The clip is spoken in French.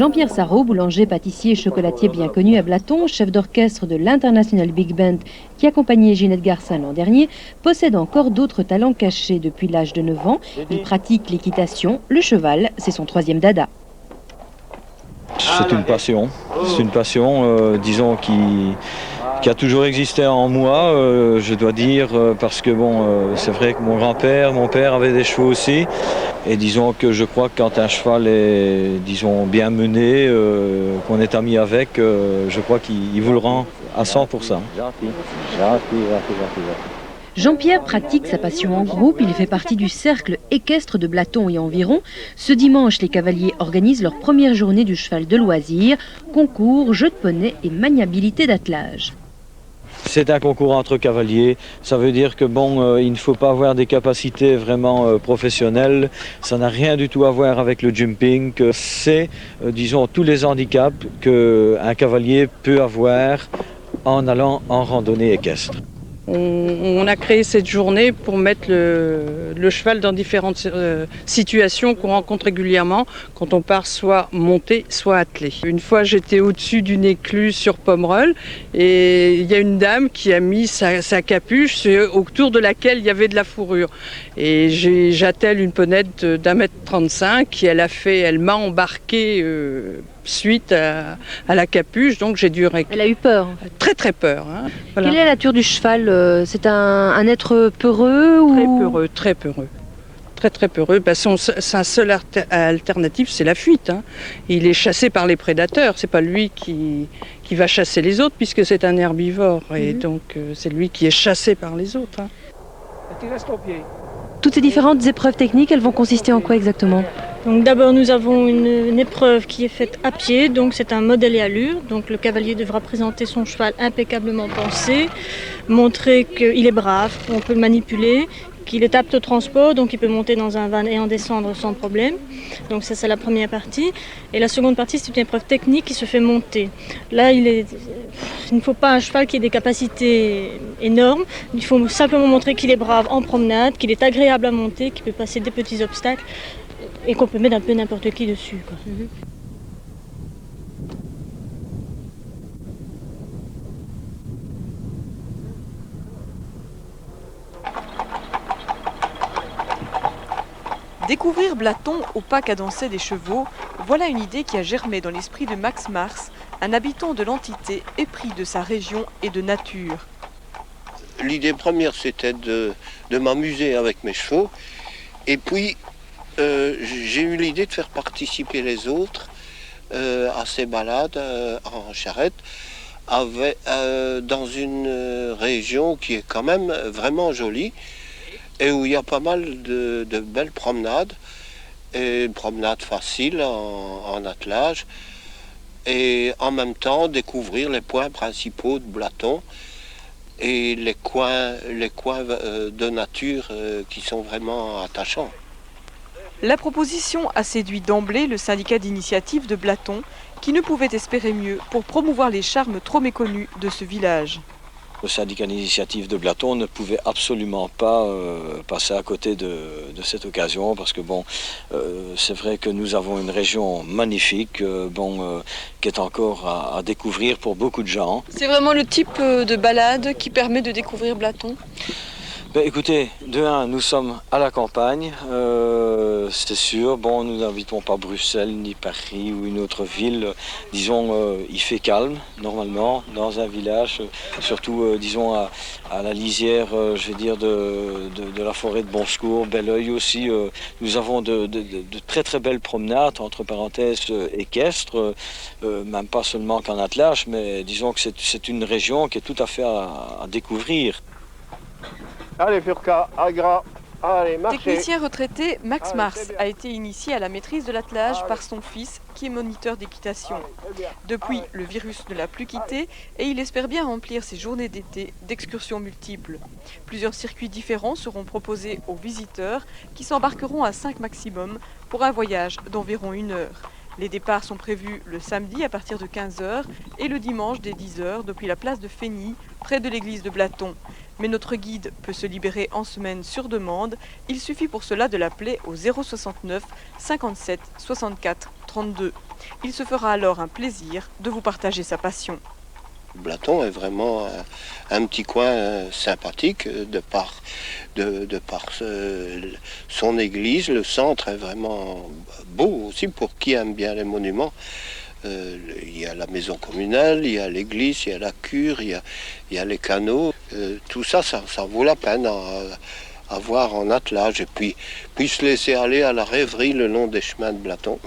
Jean-Pierre Sarraud, boulanger, pâtissier et chocolatier bien connu à Blaton, chef d'orchestre de l'International Big Band qui accompagnait Ginette Garcin l'an dernier, possède encore d'autres talents cachés. Depuis l'âge de 9 ans, il pratique l'équitation, le cheval, c'est son troisième dada. C'est une passion, disons, qui a toujours existé en moi, je dois dire, parce que bon, c'est vrai que mon père avait des chevaux aussi, et disons que je crois que quand un cheval est, disons, bien mené, qu'on est ami avec, je crois qu'il vous le rend à 100%. Jean-Pierre pratique sa passion en groupe, il fait partie du cercle équestre de Blaton et environ. Ce dimanche, les cavaliers organisent leur première journée du cheval de loisirs, concours, jeux de poney et maniabilité d'attelage. C'est un concours entre cavaliers, ça veut dire que bon, il ne faut pas avoir des capacités vraiment professionnelles, ça n'a rien du tout à voir avec le jumping, c'est, disons, tous les handicaps qu'un cavalier peut avoir en allant en randonnée équestre. On a créé cette journée pour mettre le cheval dans différentes situations qu'on rencontre régulièrement quand on part soit monté, soit attelé. Une fois, j'étais au-dessus d'une écluse sur Pomerol et il y a une dame qui a mis sa capuche autour de laquelle il y avait de la fourrure. Et j'attelle une ponette d'1,35 m et elle m'a embarqué suite à la capuche, donc j'ai dû... Elle a eu peur. Très très peur. Hein. Voilà. Quelle est la nature du cheval? C'est un être peureux Très ou... peureux, très peureux. Très très peureux. Sa seule alternative, c'est la fuite. Hein. Il est chassé par les prédateurs. C'est pas lui qui va chasser les autres puisque c'est un herbivore. Et donc c'est lui qui est chassé par les autres. Hein. Toutes ces différentes épreuves techniques, elles vont consister en quoi exactement? Donc d'abord nous avons une épreuve qui est faite à pied, donc c'est un modèle et allure. Donc le cavalier devra présenter son cheval impeccablement pensé, montrer qu'il est brave, on peut le manipuler, qu'il est apte au transport, donc il peut monter dans un van et en descendre sans problème. Donc ça c'est la première partie. Et la seconde partie c'est une épreuve technique qui se fait monter. Là il ne faut pas un cheval qui ait des capacités énormes, il faut simplement montrer qu'il est brave en promenade, qu'il est agréable à monter, qu'il peut passer des petits obstacles et qu'on peut mettre un peu n'importe qui dessus. Quoi. Découvrir Blaton au pas cadencé des chevaux, voilà une idée qui a germé dans l'esprit de Max Mars, un habitant de l'entité épris de sa région et de nature. L'idée première, c'était de m'amuser avec mes chevaux. Et puis, j'ai eu l'idée de faire participer les autres à ces balades en charrette dans une région qui est quand même vraiment jolie et où il y a pas mal de belles promenades, et une promenade facile en attelage, et en même temps découvrir les points principaux de Blaton et les coins de nature qui sont vraiment attachants. La proposition a séduit d'emblée le syndicat d'initiative de Blaton, qui ne pouvait espérer mieux pour promouvoir les charmes trop méconnus de ce village. Le syndicat d'initiative de Blaton ne pouvait absolument pas passer à côté de cette occasion parce que bon, c'est vrai que nous avons une région magnifique, qui est encore à découvrir pour beaucoup de gens. C'est vraiment le type de balade qui permet de découvrir Blaton ? Ben, écoutez, de un, nous sommes à la campagne, c'est sûr. Bon, nous n'habitons pas Bruxelles, ni Paris ou une autre ville. Disons, il fait calme, normalement, dans un village, surtout, disons, à la lisière, je vais dire, de la forêt de Bonsecours, Belleuil aussi. Nous avons de très très belles promenades, entre parenthèses, équestres, même pas seulement qu'en attelage, mais disons que c'est une région qui est tout à fait à découvrir. Allez Furka, Agra, allez marchez. Technicien retraité, Max Mars a été initié à la maîtrise de l'attelage par son fils qui est moniteur d'équitation. Depuis, le virus ne l'a plus quitté et il espère bien remplir ses journées d'été d'excursions multiples. Plusieurs circuits différents seront proposés aux visiteurs qui s'embarqueront à 5 maximum pour un voyage d'environ 1 heure. Les départs sont prévus le samedi à partir de 15 h et le dimanche dès 10 h depuis la place de Fény, près de l'église de Blaton. Mais notre guide peut se libérer en semaine sur demande. Il suffit pour cela de l'appeler au 069 57 64 32. Il se fera alors un plaisir de vous partager sa passion. Blaton est vraiment un petit coin sympathique de par son église. Le centre est vraiment beau aussi pour qui aime bien les monuments. Il y a la maison communale, il y a l'église, il y a la cure, il y a les canaux. Tout ça, ça vaut la peine à voir en attelage et puis se laisser aller à la rêverie le long des chemins de Blaton.